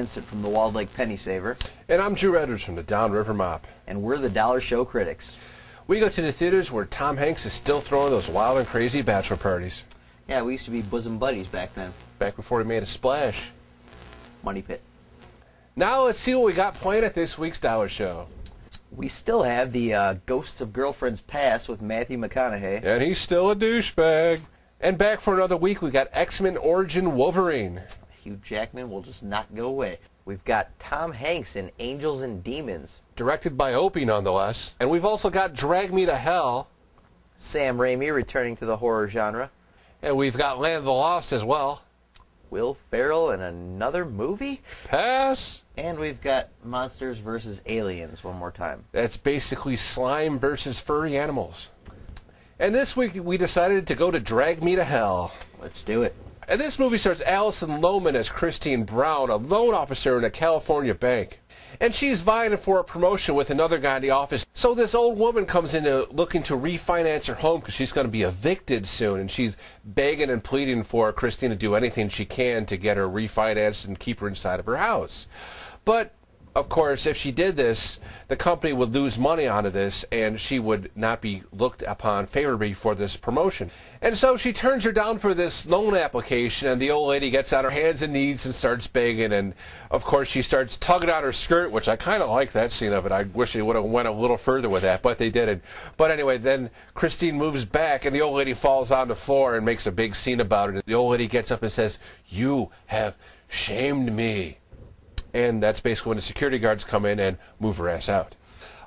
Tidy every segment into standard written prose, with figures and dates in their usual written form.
Vincent from the Walled Lake Penny Saver. And I'm Drew Edwards from the Downriver Mop. And we're the Dollar Show Critics. We go to the theaters where Tom Hanks is still throwing those wild and crazy bachelor parties. Yeah, we used to be bosom buddies back then. Back before he made a splash. Money Pit. Now let's see what we got planned at this week's Dollar Show. We still have the Ghosts of Girlfriends Past with Matthew McConaughey. And he's still a douchebag. And back for another week, we got X-Men Origin Wolverine. Hugh Jackman will just not go away. We've got Tom Hanks in Angels and Demons. Directed by Opie, nonetheless. And we've also got Drag Me to Hell. Sam Raimi returning to the horror genre. And we've got Land of the Lost as well. Will Ferrell in another movie? Pass. And we've got Monsters vs. Aliens one more time. That's basically slime versus furry animals. And this week we decided to go to Drag Me to Hell. Let's do it. And this movie stars Alison Lohman as Christine Brown, a loan officer in a California bank. And she's vying for a promotion with another guy in the office. So this old woman comes in looking to refinance her home because she's going to be evicted soon. And she's begging and pleading for Christine to do anything she can to get her refinanced and keep her inside of her house. But of course, if she did this, the company would lose money out of this, and she would not be looked upon favorably for this promotion. And so she turns her down for this loan application, and the old lady gets on her hands and knees and starts begging, and of course she starts tugging on her skirt, which I kind of like that scene of it. I wish they would have went a little further with that, but they didn't. But anyway, then Christine moves back, and the old lady falls on the floor and makes a big scene about it. The old lady gets up and says, "You have shamed me." And that's basically when the security guards come in and move her ass out.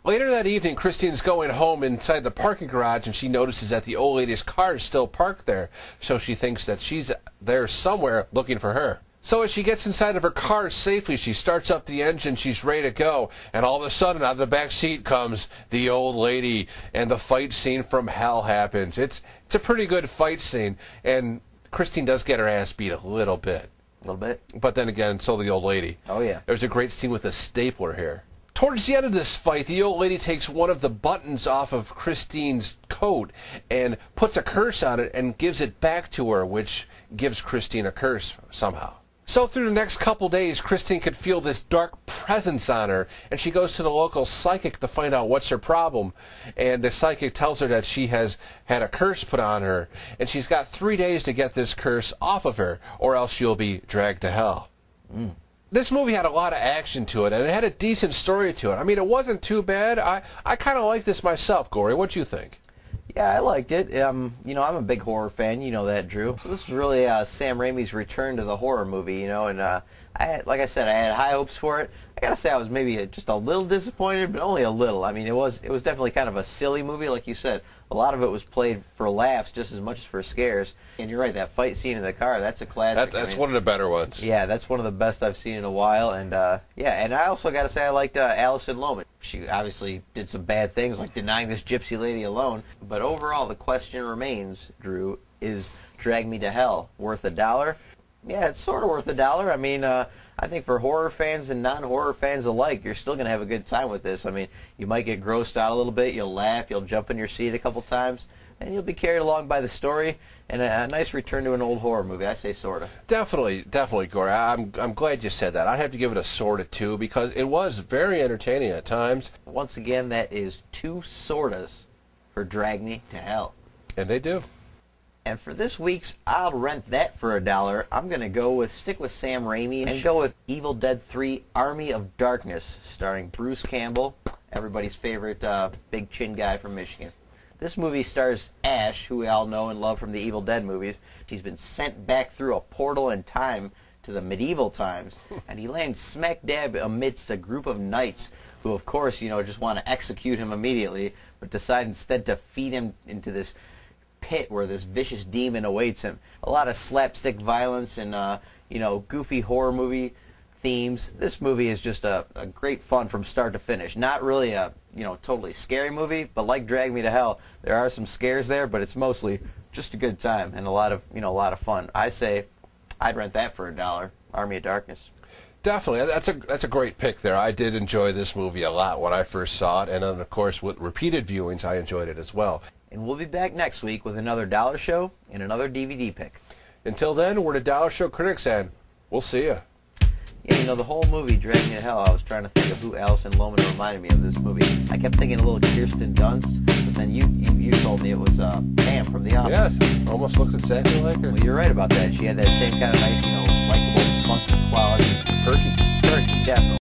Later that evening, Christine's going home inside the parking garage, and she notices that the old lady's car is still parked there. So she thinks that she's there somewhere looking for her. So as she gets inside of her car safely, she starts up the engine, she's ready to go, and all of a sudden out of the back seat comes the old lady, and the fight scene from hell happens. It's a pretty good fight scene, and Christine does get her ass beat a little bit. A little bit. But then again, so the old lady. Oh, yeah. There's a great scene with a stapler here. Towards the end of this fight, the old lady takes one of the buttons off of Christine's coat and puts a curse on it and gives it back to her, which gives Christine a curse somehow. So through the next couple days, Christine could feel this dark presence on her, and she goes to the local psychic to find out what's her problem. And the psychic tells her that she has had a curse put on her, and she's got 3 days to get this curse off of her, or else she'll be dragged to hell. This movie had a lot of action to it, and it had a decent story to it. I mean, it wasn't too bad. I kind of like this myself, Gory. What do you think? Yeah, I liked it. You know, I'm a big horror fan. You know that, Drew. So this was really Sam Raimi's return to the horror movie, you know, and like I said, I had high hopes for it. I gotta say I was maybe just a little disappointed, but only a little. I mean, it was definitely kind of a silly movie, like you said. A lot of it was played for laughs just as much as for scares. And you're right, that fight scene in the car, that's a classic. That's one of the better ones. Yeah, that's one of the best I've seen in a while. And yeah, and I also got to say I liked Alison Lohman. She obviously did some bad things, like denying this gypsy lady a loan. But overall, the question remains, Drew, is Drag Me to Hell worth $1? Yeah, it's sort of worth $1. I mean, I think for horror fans and non-horror fans alike, you're still going to have a good time with this. I mean, you might get grossed out a little bit, you'll laugh, you'll jump in your seat a couple times, and you'll be carried along by the story, and a nice return to an old horror movie, I say sort of. Definitely, Corey. I'm glad you said that. I'd have to give it a sort of 2, because it was very entertaining at times. Once again, that is 2 sortas for Drag Me to Hell. And they do. And for this week's I'll Rent That for $1, I'm going to stick with Sam Raimi and go with Evil Dead 3 Army of Darkness, starring Bruce Campbell, everybody's favorite big chin guy from Michigan. This movie stars Ash, who we all know and love from the Evil Dead movies. He's been sent back through a portal in time to the medieval times, and he lands smack dab amidst a group of knights who, of course, you know, just want to execute him immediately, but decide instead to feed him into this pit where this vicious demon awaits him. A lot of slapstick violence and you know, goofy horror movie themes. This movie is just a great fun from start to finish. Not really a, you know, totally scary movie, but like Drag Me to Hell, there are some scares there, but it's mostly just a good time and a lot of, you know, a lot of fun. I say I'd rent that for $1, Army of Darkness. Definitely. That's a great pick there. I did enjoy this movie a lot when I first saw it, and then of course with repeated viewings I enjoyed it as well. And we'll be back next week with another Dollar Show and another DVD pick. Until then, we're the Dollar Show Critics, and we'll see you. Yeah, you know, the whole movie dragged me to hell. I was trying to think of who Alison Lohman reminded me of this movie. I kept thinking a little Kirsten Dunst, but then you told me it was Pam from The Office. Yes, almost looked exactly like her. Well, you're right about that. She had that same kind of nice, you know, likable, spunky quality. Perky. Perky, definitely.